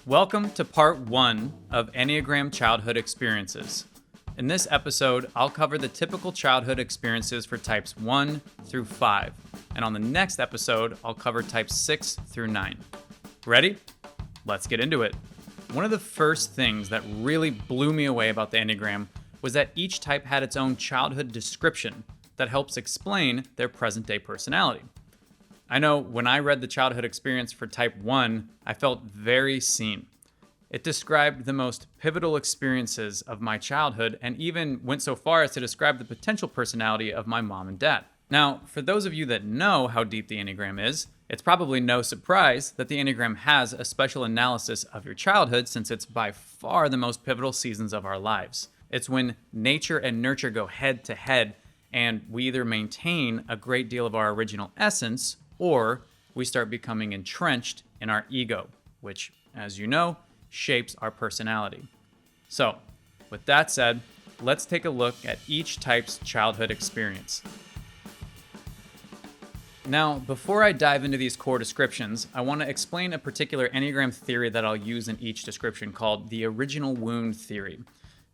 Welcome to part 1 of Enneagram Childhood Experiences. In this episode, I'll cover the typical childhood experiences for types 1 through 5, and on the next episode, I'll cover types 6 through 9. Ready? Let's get into it. One of the first things that really blew me away about the Enneagram was that each type had its own childhood description that helps explain their present-day personality. I know when I read the childhood experience for type 1, I felt very seen. It described the most pivotal experiences of my childhood and even went so far as to describe the potential personality of my mom and dad. Now, for those of you that know how deep the Enneagram is, it's probably no surprise that the Enneagram has a special analysis of your childhood since it's by far the most pivotal seasons of our lives. It's when nature and nurture go head to head and we either maintain a great deal of our original essence or we start becoming entrenched in our ego, which, as you know, shapes our personality. So, with that said, let's take a look at each type's childhood experience. Now, before I dive into these core descriptions, I want to explain a particular Enneagram theory that I'll use in each description called the original wound theory.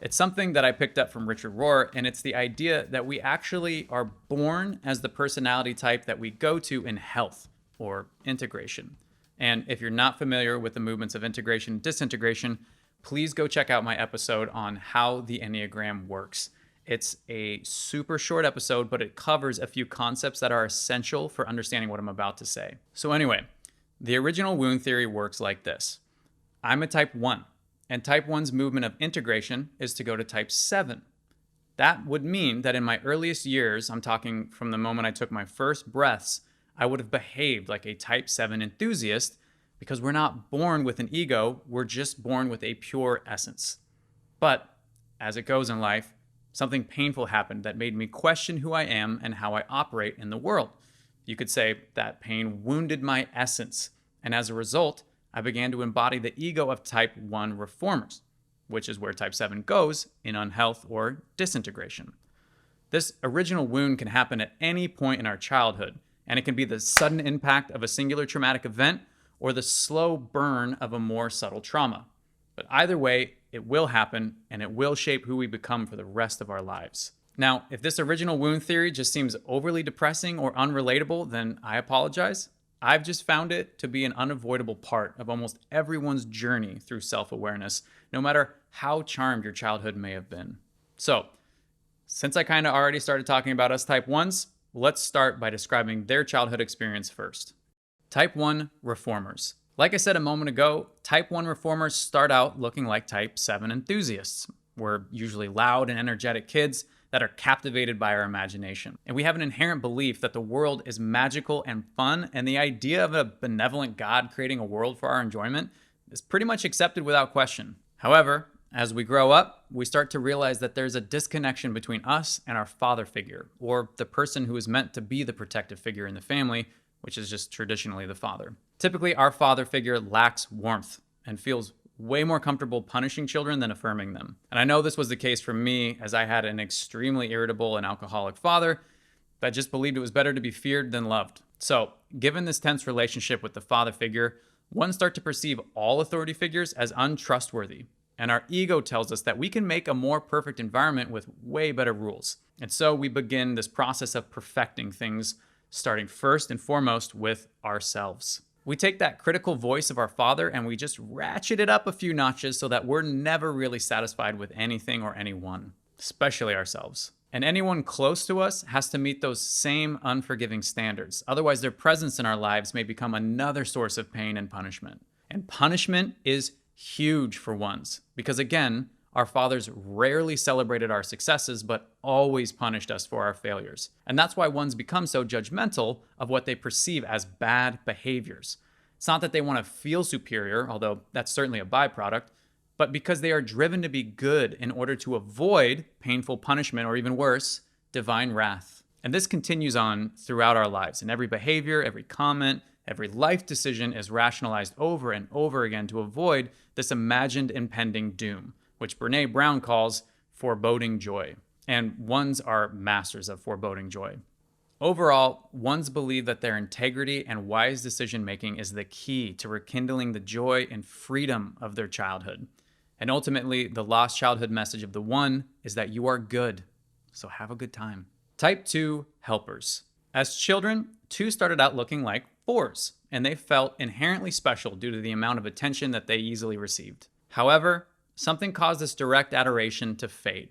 It's something that I picked up from Richard Rohr, and it's the idea that we actually are born as the personality type that we go to in health or integration. And if you're not familiar with the movements of integration and disintegration, please go check out my episode on how the Enneagram works. It's a super short episode, but it covers a few concepts that are essential for understanding what I'm about to say. So anyway, the original wound theory works like this. I'm a type 1. And type 1's movement of integration is to go to type 7. That would mean that in my earliest years, I'm talking from the moment I took my first breaths, I would have behaved like a type 7 enthusiast because we're not born with an ego, we're just born with a pure essence. But as it goes in life, something painful happened that made me question who I am and how I operate in the world. You could say that pain wounded my essence, and as a result, I began to embody the ego of type 1 reformers, which is where type 7 goes in unhealth or disintegration. This original wound can happen at any point in our childhood, and it can be the sudden impact of a singular traumatic event or the slow burn of a more subtle trauma. But either way, it will happen, and it will shape who we become for the rest of our lives. Now, if this original wound theory just seems overly depressing or unrelatable, then I apologize. I've just found it to be an unavoidable part of almost everyone's journey through self-awareness, no matter how charmed your childhood may have been. So, since I kind of already started talking about us type 1s, let's start by describing their childhood experience first. Type 1 reformers. Like I said a moment ago, type 1 reformers start out looking like type 7 enthusiasts. We're usually loud and energetic kids that are captivated by our imagination. And we have an inherent belief that the world is magical and fun, and the idea of a benevolent God creating a world for our enjoyment is pretty much accepted without question. However, as we grow up, we start to realize that there's a disconnection between us and our father figure, or the person who is meant to be the protective figure in the family, which is just traditionally the father. Typically, our father figure lacks warmth and feels way more comfortable punishing children than affirming them. And I know this was the case for me, as I had an extremely irritable and alcoholic father that just believed it was better to be feared than loved. So, given this tense relationship with the father figure, one starts to perceive all authority figures as untrustworthy. And our ego tells us that we can make a more perfect environment with way better rules. And so we begin this process of perfecting things, starting first and foremost with ourselves. We take that critical voice of our father and we just ratchet it up a few notches so that we're never really satisfied with anything or anyone, especially ourselves. And anyone close to us has to meet those same unforgiving standards. Otherwise, their presence in our lives may become another source of pain and punishment. And punishment is huge for ones, because again, our fathers rarely celebrated our successes, but always punished us for our failures. And that's why ones become so judgmental of what they perceive as bad behaviors. It's not that they want to feel superior, although that's certainly a byproduct, but because they are driven to be good in order to avoid painful punishment, or even worse, divine wrath. And this continues on throughout our lives. And every behavior, every comment, every life decision is rationalized over and over again to avoid this imagined impending doom, which Brene Brown calls foreboding joy. And ones are masters of foreboding joy. Overall, ones believe that their integrity and wise decision making is the key to rekindling the joy and freedom of their childhood. And ultimately, the lost childhood message of the one is that you are good, so have a good time. Type 2 helpers. As children, 2 started out looking like 4s, and they felt inherently special due to the amount of attention that they easily received. However, something caused this direct adoration to fade.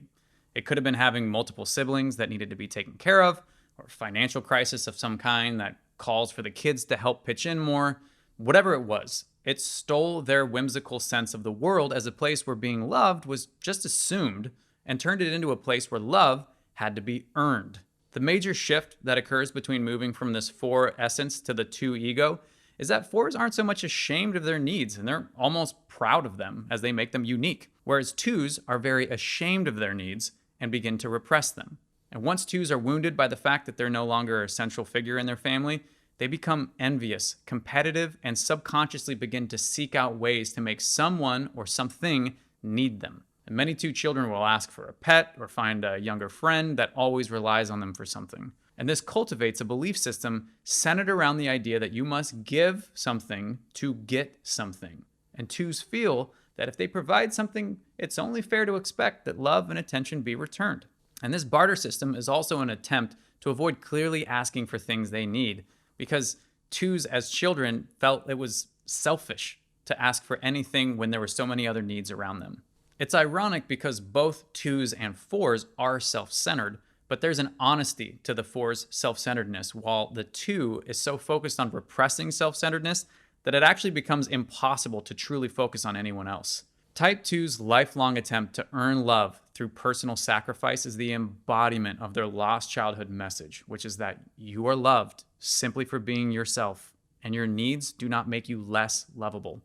It could have been having multiple siblings that needed to be taken care of, or financial crisis of some kind that calls for the kids to help pitch in more. Whatever it was, it stole their whimsical sense of the world as a place where being loved was just assumed and turned it into a place where love had to be earned. The major shift that occurs between moving from this 4 essence to the 2 ego is that 4s aren't so much ashamed of their needs, and they're almost proud of them as they make them unique, whereas 2s are very ashamed of their needs and begin to repress them. And once 2s are wounded by the fact that they're no longer a central figure in their family, they become envious, competitive, and subconsciously begin to seek out ways to make someone or something need them. And many 2 children will ask for a pet or find a younger friend that always relies on them for something. And this cultivates a belief system centered around the idea that you must give something to get something. And 2s feel that if they provide something, it's only fair to expect that love and attention be returned. And this barter system is also an attempt to avoid clearly asking for things they need, because 2s as children felt it was selfish to ask for anything when there were so many other needs around them. It's ironic because both 2s and 4s are self-centered, but there's an honesty to the 4's self-centeredness, while the 2 is so focused on repressing self-centeredness that it actually becomes impossible to truly focus on anyone else. Type 2's lifelong attempt to earn love through personal sacrifice is the embodiment of their lost childhood message, which is that you are loved simply for being yourself, and your needs do not make you less lovable.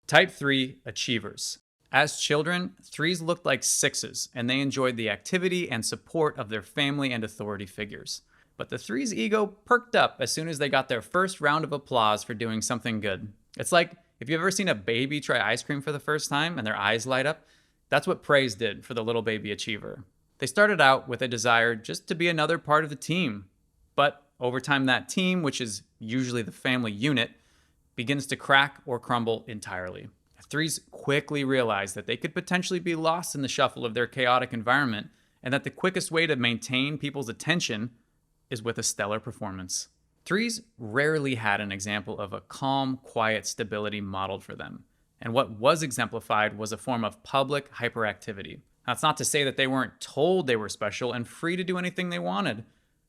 Type 3 achievers. As children, 3s looked like 6s, and they enjoyed the activity and support of their family and authority figures. But the 3's ego perked up as soon as they got their first round of applause for doing something good. It's like if you've ever seen a baby try ice cream for the first time and their eyes light up, that's what praise did for the little baby achiever. They started out with a desire just to be another part of the team. But over time, that team, which is usually the family unit, begins to crack or crumble entirely. 3s quickly realize that they could potentially be lost in the shuffle of their chaotic environment, and that the quickest way to maintain people's attention is with a stellar performance. 3s rarely had an example of a calm, quiet stability modeled for them. And what was exemplified was a form of public hyperactivity. That's not to say that they weren't told they were special and free to do anything they wanted,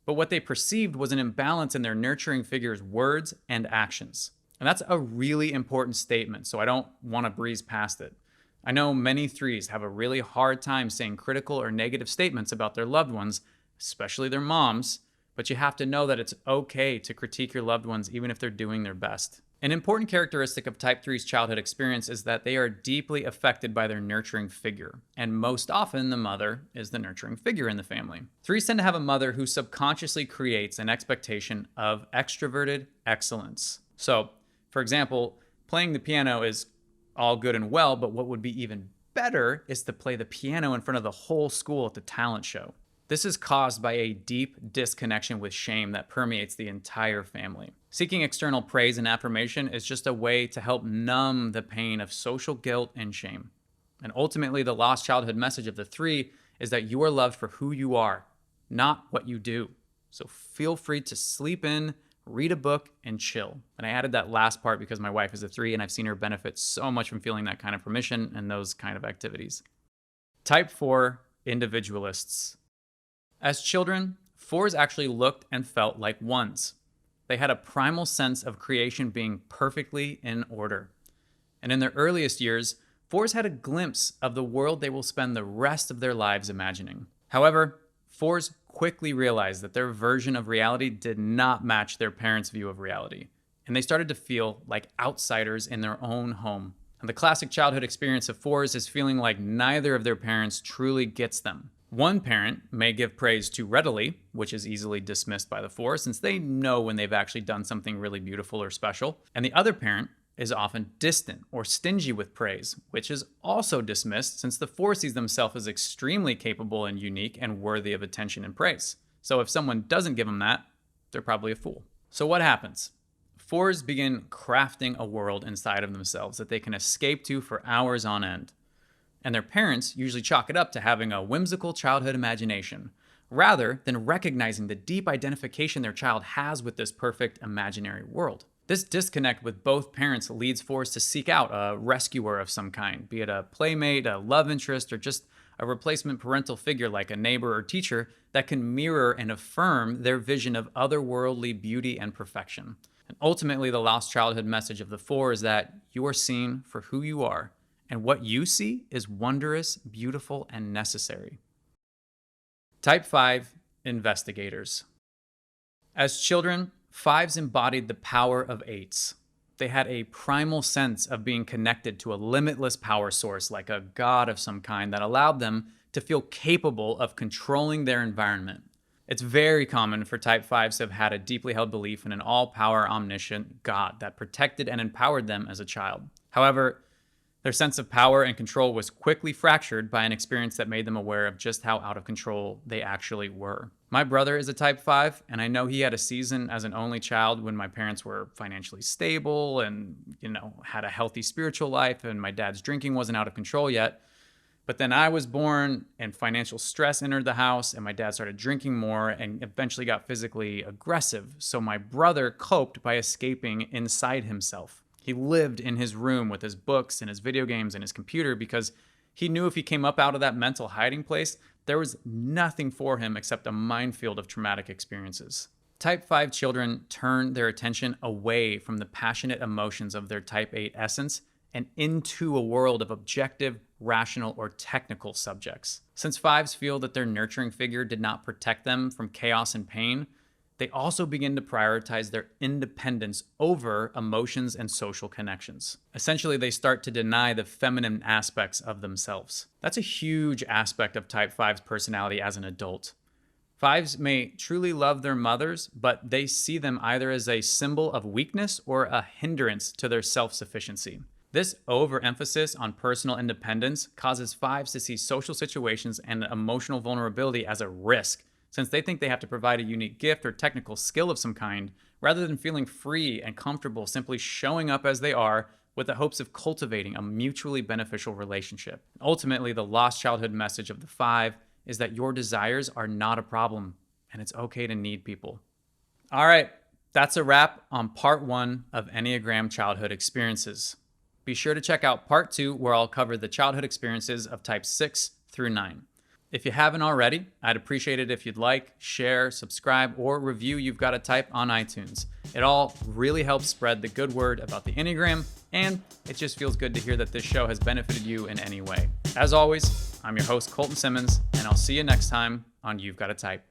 but what they perceived was an imbalance in their nurturing figure's words and actions. And that's a really important statement, so I don't want to breeze past it. I know many 3s have a really hard time saying critical or negative statements about their loved ones, especially their moms, but you have to know that it's okay to critique your loved ones even if they're doing their best. An important characteristic of Type 3's childhood experience is that they are deeply affected by their nurturing figure, and most often the mother is the nurturing figure in the family. 3s tend to have a mother who subconsciously creates an expectation of extroverted excellence. So, for example, playing the piano is all good and well, but what would be even better is to play the piano in front of the whole school at the talent show. This is caused by a deep disconnection with shame that permeates the entire family. Seeking external praise and affirmation is just a way to help numb the pain of social guilt and shame. And ultimately, the lost childhood message of the 3 is that you are loved for who you are, not what you do. So feel free to sleep in, read a book, and chill. And I added that last part because my wife is a 3 and I've seen her benefit so much from feeling that kind of permission and those kind of activities. Type 4 individualists. As children, 4s actually looked and felt like 1s. They had a primal sense of creation being perfectly in order. And in their earliest years, 4s had a glimpse of the world they will spend the rest of their lives imagining. However, 4s quickly realized that their version of reality did not match their parents' view of reality, and they started to feel like outsiders in their own home. And the classic childhood experience of 4s is feeling like neither of their parents truly gets them. One parent may give praise too readily, which is easily dismissed by the 4 since they know when they've actually done something really beautiful or special. And the other parent is often distant or stingy with praise, which is also dismissed since the 4 sees themselves as extremely capable and unique and worthy of attention and praise. So if someone doesn't give them that, they're probably a fool. So what happens? 4s begin crafting a world inside of themselves that they can escape to for hours on end. And their parents usually chalk it up to having a whimsical childhood imagination, rather than recognizing the deep identification their child has with this perfect imaginary world. This disconnect with both parents leads 4s to seek out a rescuer of some kind, be it a playmate, a love interest, or just a replacement parental figure like a neighbor or teacher that can mirror and affirm their vision of otherworldly beauty and perfection. And ultimately, the lost childhood message of the 4 is that you are seen for who you are, and what you see is wondrous, beautiful, and necessary. Type 5 investigators. As children, 5s embodied the power of 8s. They had a primal sense of being connected to a limitless power source, like a god of some kind, that allowed them to feel capable of controlling their environment. It's very common for type 5s to have had a deeply held belief in an all-power, omniscient God that protected and empowered them as a child. However, their sense of power and control was quickly fractured by an experience that made them aware of just how out of control they actually were. My brother is a type 5, and I know he had a season as an only child when my parents were financially stable and, had a healthy spiritual life, and my dad's drinking wasn't out of control yet. But then I was born and financial stress entered the house, and my dad started drinking more and eventually got physically aggressive. So my brother coped by escaping inside himself. He lived in his room with his books and his video games and his computer because he knew if he came up out of that mental hiding place, there was nothing for him except a minefield of traumatic experiences. Type 5 children turn their attention away from the passionate emotions of their Type 8 essence and into a world of objective, rational, or technical subjects. Since 5s feel that their nurturing figure did not protect them from chaos and pain, they also begin to prioritize their independence over emotions and social connections. Essentially, they start to deny the feminine aspects of themselves. That's a huge aspect of Type 5's personality as an adult. 5s may truly love their mothers, but they see them either as a symbol of weakness or a hindrance to their self-sufficiency. This overemphasis on personal independence causes 5s to see social situations and emotional vulnerability as a risk, since they think they have to provide a unique gift or technical skill of some kind, rather than feeling free and comfortable simply showing up as they are with the hopes of cultivating a mutually beneficial relationship. Ultimately, the lost childhood message of the 5 is that your desires are not a problem, and it's okay to need people. All right, that's a wrap on part 1 of Enneagram childhood experiences. Be sure to check out part 2, where I'll cover the childhood experiences of types 6 through 9. If you haven't already, I'd appreciate it if you'd like, share, subscribe, or review You've Got a Type on iTunes. It all really helps spread the good word about the Enneagram, and it just feels good to hear that this show has benefited you in any way. As always, I'm your host, Colton Simmons, and I'll see you next time on You've Got a Type.